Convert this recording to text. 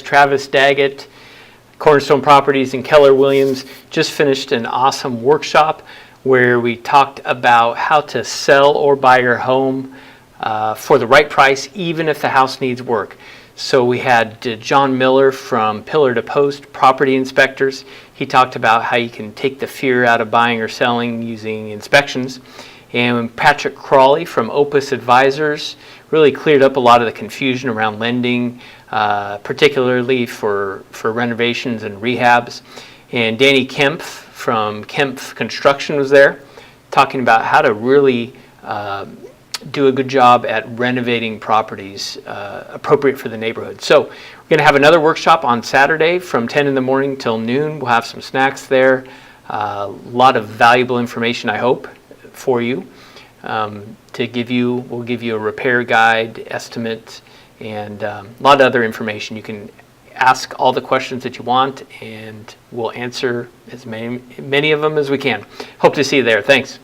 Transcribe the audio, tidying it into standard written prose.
Travis Daggett, Cornerstone Properties, and Keller Williams just finished an awesome workshop where we talked about how to sell or buy your home for the right price, even if the house needs work. So we had John Miller from Pillar to Post Property Inspectors. He talked about how you can take the fear out of buying or selling using inspections. And Patrick Crawley from Opus Advisors really cleared up a lot of the confusion around lending, particularly for renovations and rehabs. And Danny Kempf from Kempf Construction was there, talking about how to really do a good job at renovating properties appropriate for the neighborhood. So we're going to have another workshop on Saturday from 10 in the morning till noon. We'll have some snacks there, a lot of valuable information, I hope, for you to give you. We'll give you a repair guide, estimate, and a lot of other information. You can ask all the questions that you want, and we'll answer as many of them as we can. Hope to see you there. Thanks.